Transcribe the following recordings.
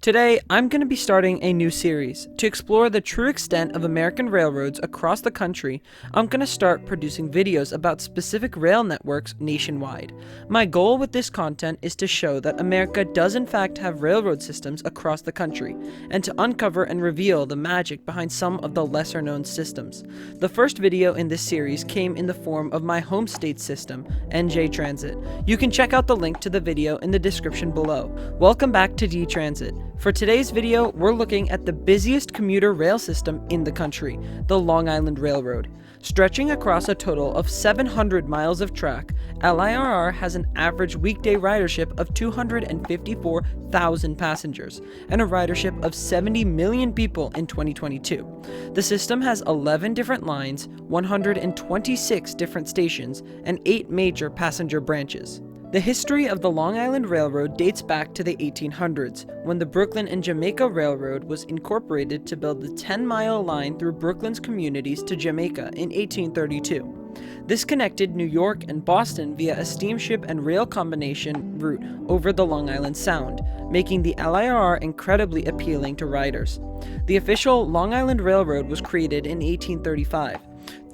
Today, I'm going to be starting a new series. To explore the true extent of American railroads across the country, I'm going to start producing videos about specific rail networks nationwide. My goal with this content is to show that America does in fact have railroad systems across the country, and to uncover and reveal the magic behind some of the lesser known systems. The first video in this series came in the form of my home state system, NJ Transit. You can check out the link to the video in the description below. Welcome back to D-Transit. For today's video, we're looking at the busiest commuter rail system in the country, the Long Island Railroad. Stretching across a total of 700 miles of track, LIRR has an average weekday ridership of 254,000 passengers and a ridership of 70 million people in 2022. The system has 11 different lines, 126 different stations, and 8 major passenger branches. The history of the Long Island Railroad dates back to the 1800s, when the Brooklyn and Jamaica Railroad was incorporated to build the 10-mile line through Brooklyn's communities to Jamaica in 1832. This connected New York and Boston via a steamship and rail combination route over the Long Island Sound, making the LIRR incredibly appealing to riders. The official Long Island Railroad was created in 1835.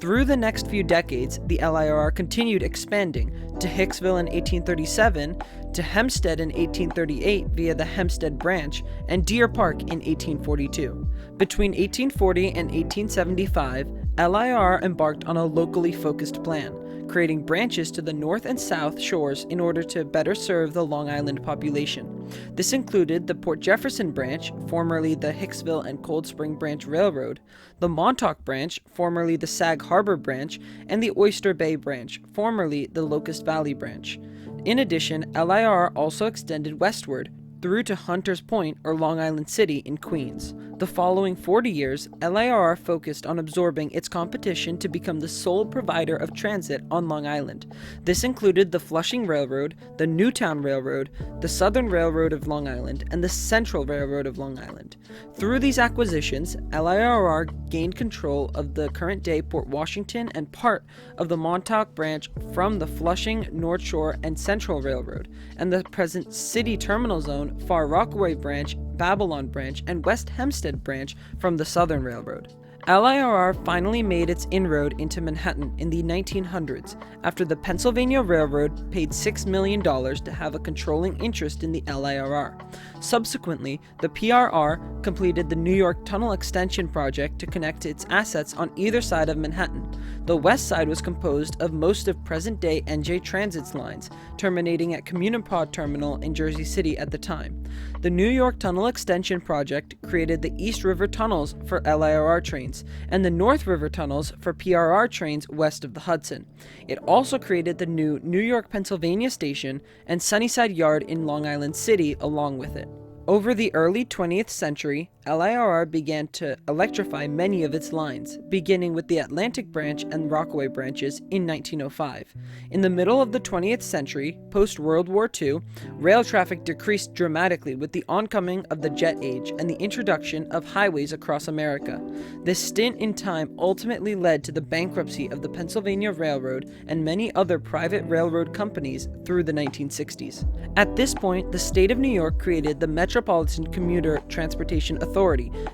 Through the next few decades, the LIRR continued expanding to Hicksville in 1837, to Hempstead in 1838 via the Hempstead branch, and Deer Park in 1842. Between 1840 and 1875, LIRR embarked on a locally focused plan, creating branches to the north and south shores in order to better serve the Long Island population. This included the Port Jefferson branch, formerly the Hicksville and Cold Spring Branch Railroad, the Montauk branch, formerly the Sag Harbor branch, and the Oyster Bay branch, formerly the Locust Valley branch. In addition, LIRR also extended westward through to Hunters Point or Long Island City in Queens. The following 40 years, LIRR focused on absorbing its competition to become the sole provider of transit on Long Island. This included the Flushing Railroad, the Newtown Railroad, the Southern Railroad of Long Island, and the Central Railroad of Long Island. Through these acquisitions, LIRR gained control of the current-day Port Washington and part of the Montauk branch from the Flushing, North Shore, and Central Railroad, and the present City Terminal Zone, Far Rockaway branch, Babylon branch, and West Hempstead branch from the Southern Railroad. LIRR finally made its inroad into Manhattan in the 1900s after the Pennsylvania Railroad paid $6 million to have a controlling interest in the LIRR. Subsequently, the PRR completed the New York Tunnel Extension project to connect its assets on either side of Manhattan. The west side was composed of most of present-day NJ Transit's lines, terminating at Communipod Terminal in Jersey City at the time. The New York Tunnel Extension project created the East River tunnels for LIRR trains and the North River tunnels for PRR trains west of the Hudson. It also created the new New York-Pennsylvania station and Sunnyside Yard in Long Island City along with it. Over the early 20th century, LIRR began to electrify many of its lines, beginning with the Atlantic branch and Rockaway branches in 1905. In the middle of the 20th century, post-World War II, rail traffic decreased dramatically with the oncoming of the jet age and the introduction of highways across America. This stint in time ultimately led to the bankruptcy of the Pennsylvania Railroad and many other private railroad companies through the 1960s. At this point, the state of New York created the Metropolitan Commuter Transportation Authority,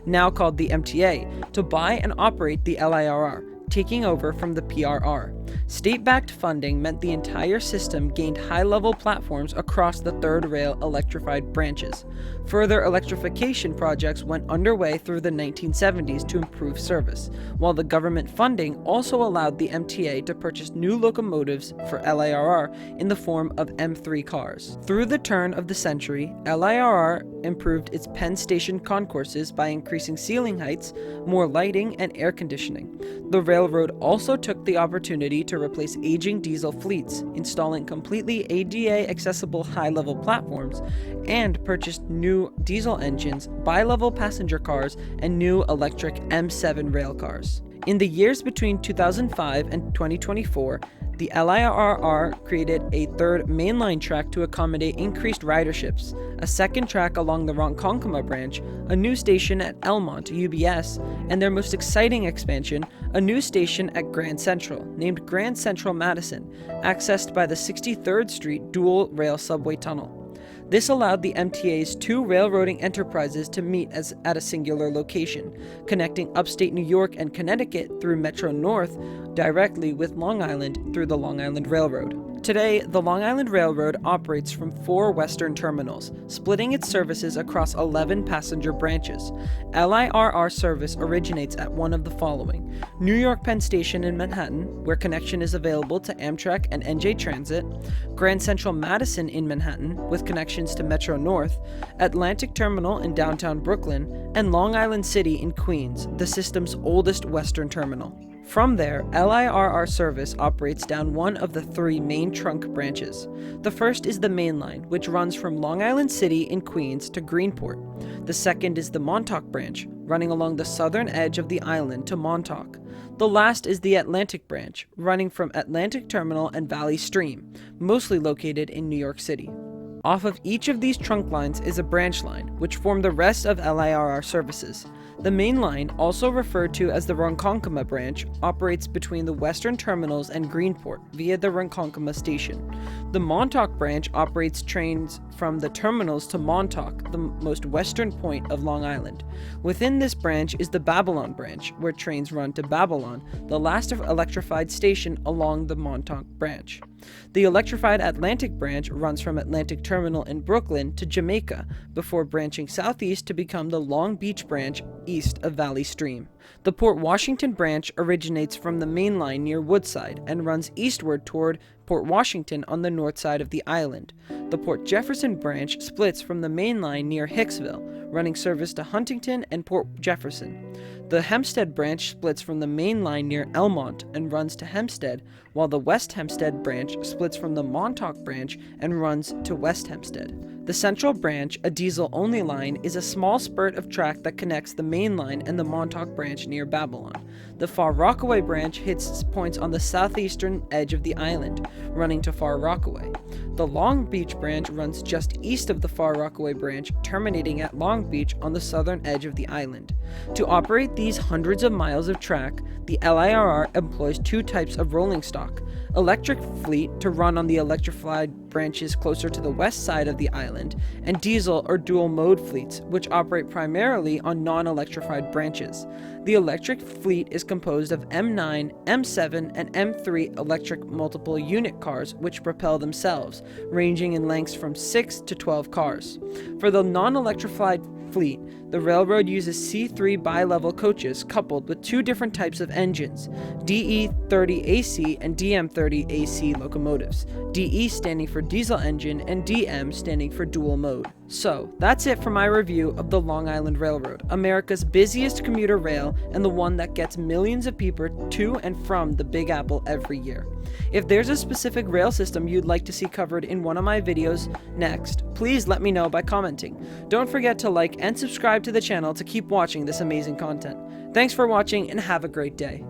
now called the MTA, to buy and operate the LIRR, taking over from the PRR. State-backed funding meant the entire system gained high-level platforms across the third rail electrified branches. Further electrification projects went underway through the 1970s to improve service, while the government funding also allowed the MTA to purchase new locomotives for LIRR in the form of M3 cars. Through the turn of the century, LIRR improved its Penn Station concourses by increasing ceiling heights, more lighting, and air conditioning. The railroad also took the opportunity to replace aging diesel fleets, installing completely ADA-accessible high-level platforms, and purchased new diesel engines, bi-level passenger cars, and new electric M7 rail cars. In the years between 2005 and 2024, the LIRR created a third mainline track to accommodate increased riderships, a second track along the Ronkonkoma branch, a new station at Elmont, UBS, and their most exciting expansion, a new station at Grand Central, named Grand Central Madison, accessed by the 63rd Street dual rail subway tunnel. This allowed the MTA's two railroading enterprises to meet at a singular location, connecting upstate New York and Connecticut through Metro North directly with Long Island through the Long Island Railroad. Today, the Long Island Railroad operates from 4 western terminals, splitting its services across 11 passenger branches. LIRR service originates at one of the following: New York Penn Station in Manhattan, where connection is available to Amtrak and NJ Transit; Grand Central Madison in Manhattan, with connections to Metro North; Atlantic Terminal in downtown Brooklyn; and Long Island City in Queens, the system's oldest western terminal. From there, LIRR service operates down one of the 3 main trunk branches. The first is the Main Line, which runs from Long Island City in Queens to Greenport. The second is the Montauk branch, running along the southern edge of the island to Montauk. The last is the Atlantic branch, running from Atlantic Terminal and Valley Stream, mostly located in New York City. Off of each of these trunk lines is a branch line, which form the rest of LIRR services. The Main Line, also referred to as the Ronkonkoma branch, operates between the western terminals and Greenport via the Ronkonkoma station. The Montauk branch operates trains from the terminals to Montauk, the most western point of Long Island. Within this branch is the Babylon branch, where trains run to Babylon, the last electrified station along the Montauk branch. The electrified Atlantic branch runs from Atlantic Terminal in Brooklyn to Jamaica, before branching southeast to become the Long Beach branch east of Valley Stream. The Port Washington branch originates from the Main Line near Woodside and runs eastward toward Port Washington on the north side of the island. The Port Jefferson branch splits from the Main Line near Hicksville, running service to Huntington and Port Jefferson. The Hempstead branch splits from the Main Line near Elmont and runs to Hempstead, while the West Hempstead branch splits from the Montauk branch and runs to West Hempstead. The Central branch, a diesel-only line, is a small spurt of track that connects the Main Line and the Montauk branch near Babylon. The Far Rockaway branch hits points on the southeastern edge of the island, running to Far Rockaway. The Long Beach branch runs just east of the Far Rockaway branch, terminating at Long Beach on the southern edge of the island. To operate these hundreds of miles of track, the LIRR employs 2 types of rolling stock: electric fleet to run on the electrified branches closer to the west side of the island, and diesel or dual mode fleets, which operate primarily on non-electrified branches. The electric fleet is composed of M9, M7, and M3 electric multiple unit cars which propel themselves, ranging in lengths from 6 to 12 cars. For the non-electrified fleet, the railroad uses C3 bi-level coaches coupled with 2 different types of engines, DE30AC and DM30AC locomotives, DE standing for diesel engine and DM standing for dual mode. So, that's it for my review of the Long Island Railroad, America's busiest commuter rail and the one that gets millions of people to and from the Big Apple every year. If there's a specific rail system you'd like to see covered in one of my videos next, please let me know by commenting. Don't forget to like and subscribe to the channel to keep watching this amazing content. Thanks for watching and have a great day.